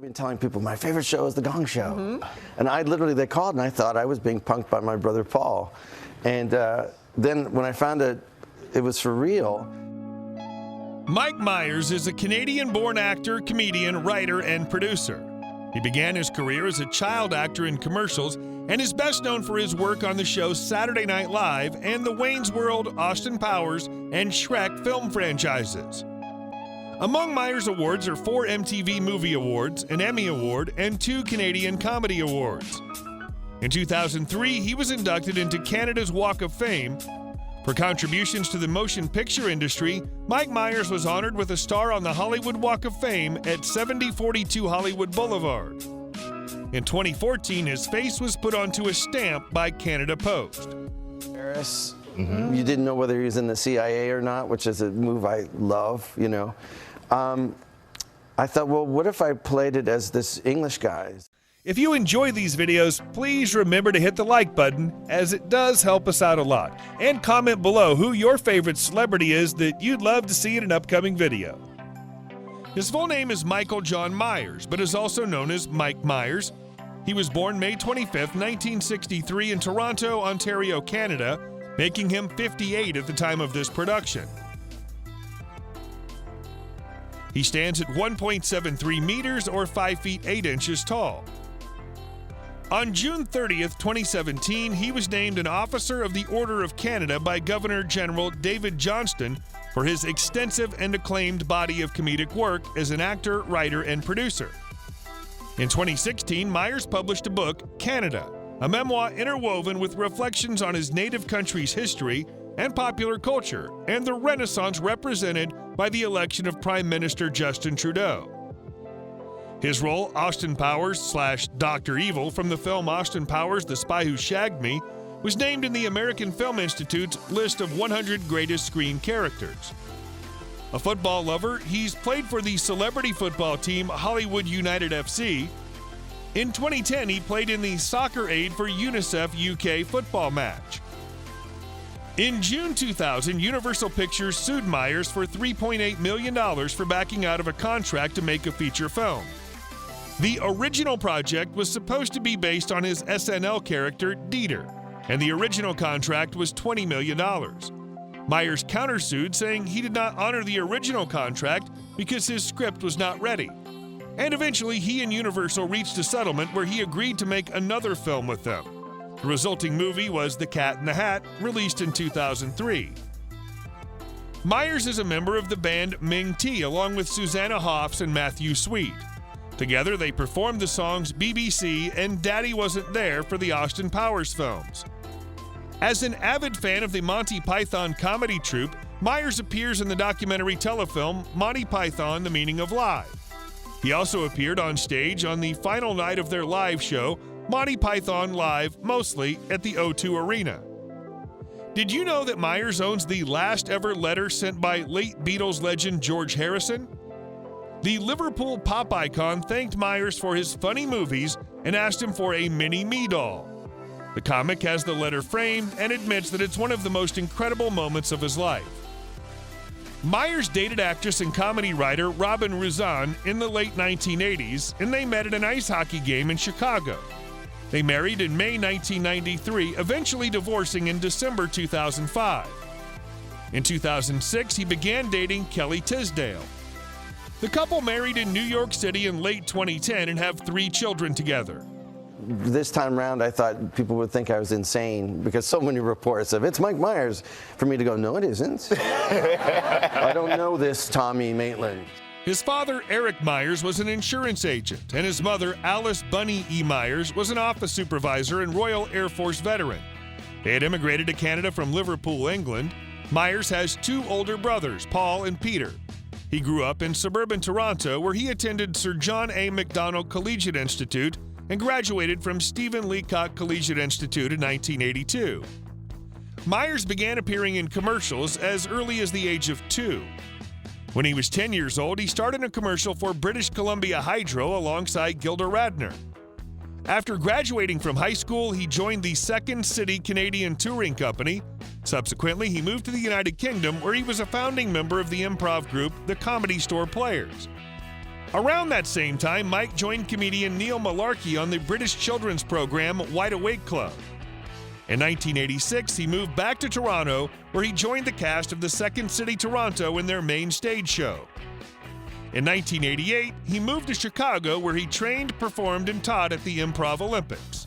I've been telling people my favorite show is The Gong Show. And they called and I thought I was being punked by my brother Paul. And then when I found out it was for real. Mike Myers is a Canadian-born actor, comedian, writer, and producer. He began his career as a child actor in commercials and is best known for his work on the show Saturday Night Live and the Wayne's World, Austin Powers, and Shrek film franchises. Among Myers' awards are 4 MTV Movie Awards, an Emmy Award, and 2 Canadian Comedy Awards. In 2003, he was inducted into Canada's Walk of Fame. For contributions to the motion picture industry, Mike Myers was honored with a star on the Hollywood Walk of Fame at 7042 Hollywood Boulevard. In 2014, his face was put onto a stamp by Canada Post. Harris, you didn't know whether he was in the CIA or not, which is a move I love, you know. I thought, well, what if I played it as this English guy? If you enjoy these videos, please remember to hit the like button, as it does help us out a lot. And comment below who your favorite celebrity is that you'd love to see in an upcoming video. His full name is Michael John Myers, but is also known as Mike Myers. He was born May 25, 1963 in Toronto, Ontario, Canada, making him 58 at the time of this production. He stands at 1.73 meters or 5 feet 8 inches tall. On June 30th, 2017, he was named an Officer of the Order of Canada by Governor-General David Johnston for his extensive and acclaimed body of comedic work as an actor, writer, and producer. In 2016, Myers published a book, Canada, a memoir interwoven with reflections on his native country's history and popular culture, and the Renaissance represented by the election of Prime Minister Justin Trudeau. His role, Austin Powers / Dr. Evil from the film Austin Powers, The Spy Who Shagged Me, was named in the American Film Institute's list of 100 greatest screen characters. A football lover, he's played for the celebrity football team Hollywood United FC. In 2010, he played in the Soccer Aid for UNICEF UK football match. In June 2000, Universal Pictures sued Myers for $3.8 million for backing out of a contract to make a feature film. The original project was supposed to be based on his SNL character, Dieter, and the original contract was $20 million. Myers countersued, saying he did not honor the original contract because his script was not ready. And eventually, he and Universal reached a settlement where he agreed to make another film with them. The resulting movie was The Cat in the Hat, released in 2003. Myers is a member of the band Ming T, along with Susanna Hoffs and Matthew Sweet. Together, they performed the songs BBC and Daddy Wasn't There for the Austin Powers films. As an avid fan of the Monty Python comedy troupe, Myers appears in the documentary telefilm Monty Python: The Meaning of Life. He also appeared on stage on the final night of their live show, Monty Python Live, mostly at the O2 Arena. Did you know that Myers owns the last ever letter sent by late Beatles legend George Harrison? The Liverpool pop icon thanked Myers for his funny movies and asked him for a mini-me doll. The comic has the letter framed and admits that it's one of the most incredible moments of his life. Myers dated actress and comedy writer Robin Rouzan in the late 1980s, and they met at an ice hockey game in Chicago. They married in May 1993, eventually divorcing in December 2005. In 2006, he began dating Kelly Tisdale. The couple married in New York City in late 2010 and have 3 children together. This time around, I thought people would think I was insane because so many reports of it's Mike Myers. For me to go, no, it isn't. I don't know this Tommy Maitland. His father, Eric Myers, was an insurance agent, and his mother, Alice Bunny E. Myers, was an office supervisor and Royal Air Force veteran. They had immigrated to Canada from Liverpool, England. Myers has 2 older brothers, Paul and Peter. He grew up in suburban Toronto, where he attended Sir John A. Macdonald Collegiate Institute and graduated from Stephen Leacock Collegiate Institute in 1982. Myers began appearing in commercials as early as the age of 2. When he was 10 years old, he starred in a commercial for British Columbia Hydro alongside Gilda Radner. After graduating from high school, he joined the Second City Canadian Touring Company. Subsequently, he moved to the United Kingdom, where he was a founding member of the improv group The Comedy Store Players. Around that same time, Mike joined comedian Neil Malarkey on the British children's program Wide Awake Club. In 1986, he moved back to Toronto, where he joined the cast of the Second City Toronto in their main stage show. In 1988, he moved to Chicago, where he trained, performed, and taught at the Improv Olympics.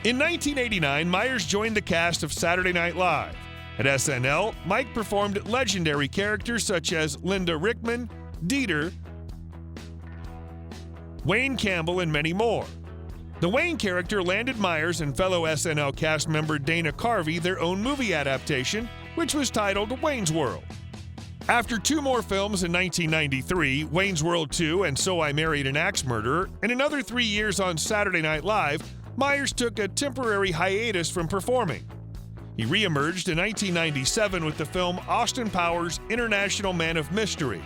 In 1989, Myers joined the cast of Saturday Night Live. At SNL, Mike performed legendary characters such as Linda Rickman, Dieter, Wayne Campbell, and many more. The Wayne character landed Myers and fellow SNL cast member Dana Carvey their own movie adaptation, which was titled Wayne's World. After 2 more films in 1993, Wayne's World 2 and So I Married an Axe Murderer, and another 3 years on Saturday Night Live, Myers took a temporary hiatus from performing. He reemerged in 1997 with the film Austin Powers International Man of Mystery.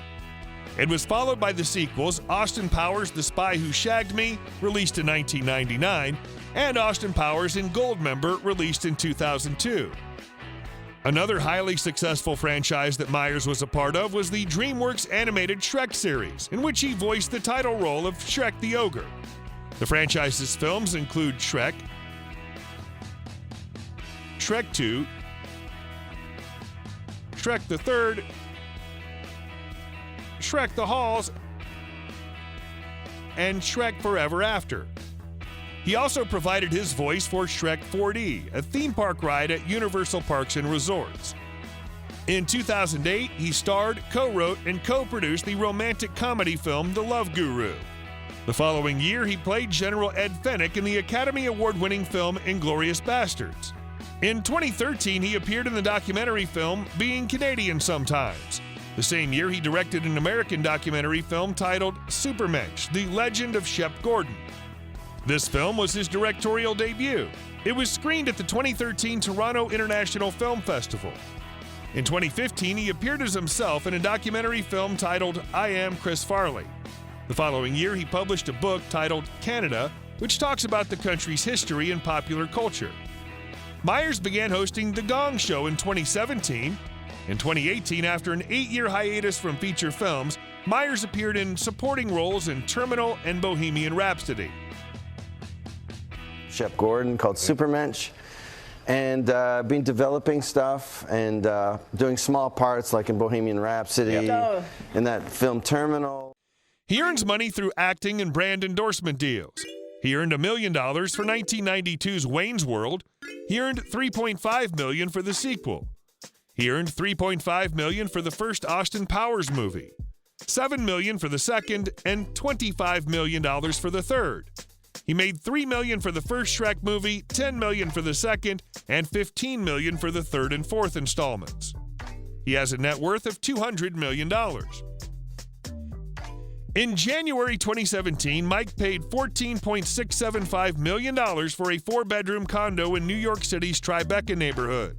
It was followed by the sequels Austin Powers The Spy Who Shagged Me, released in 1999, and Austin Powers and Goldmember, released in 2002. Another highly successful franchise that Myers was a part of was the DreamWorks animated Shrek series, in which he voiced the title role of Shrek the Ogre. The franchise's films include Shrek, Shrek 2, Shrek the Third, Shrek the Halls, and Shrek Forever After. He also provided his voice for Shrek 4D, a theme park ride at Universal Parks and Resorts. In 2008, he starred, co-wrote, and co-produced the romantic comedy film The Love Guru. The following year, he played General Ed Fennick in the Academy Award-winning film Inglourious Basterds. In 2013, he appeared in the documentary film Being Canadian Sometimes. The same year, he directed an American documentary film titled Supermensch, The Legend of Shep Gordon. This film was his directorial debut. It was screened at the 2013 Toronto International Film Festival. In 2015, he appeared as himself in a documentary film titled I Am Chris Farley. The following year, he published a book titled Canada, which talks about the country's history and popular culture. Myers began hosting The Gong Show in 2017. In 2018, after an 8-year hiatus from feature films, Myers appeared in supporting roles in Terminal and Bohemian Rhapsody. Shep Gordon called Supermensch, and been developing stuff and doing small parts like in Bohemian Rhapsody, in that film Terminal. He earns money through acting and brand endorsement deals. He earned $1 million for 1992's Wayne's World. He earned $3.5 million for the sequel. He earned $3.5 million for the first Austin Powers movie, $7 million for the second, and $25 million for the third. He made $3 million for the first Shrek movie, $10 million for the second, and $15 million for the third and fourth installments. He has a net worth of $200 million. In January 2017, Mike paid $14.675 million for a 4-bedroom condo in New York City's Tribeca neighborhood.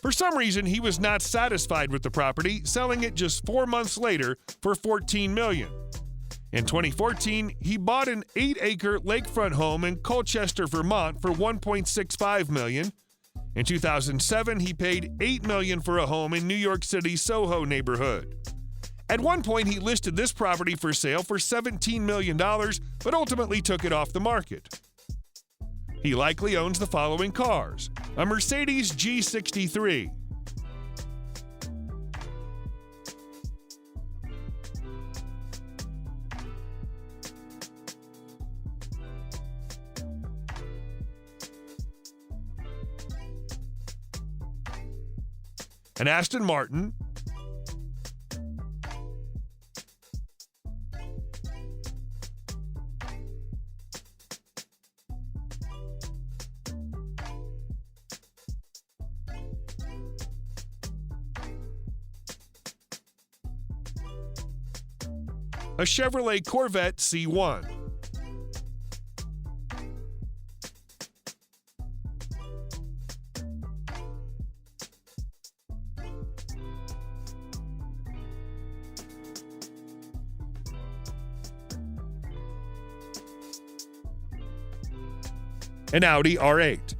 For some reason, he was not satisfied with the property, selling it just 4 months later for $14 million. In 2014, he bought an 8-acre lakefront home in Colchester, Vermont for $1.65 million. In 2007, he paid $8 million for a home in New York City's Soho neighborhood. At one point, he listed this property for sale for $17 million, but ultimately took it off the market. He likely owns the following cars: a Mercedes G63, an Aston Martin, a Chevrolet Corvette C1, an Audi R8,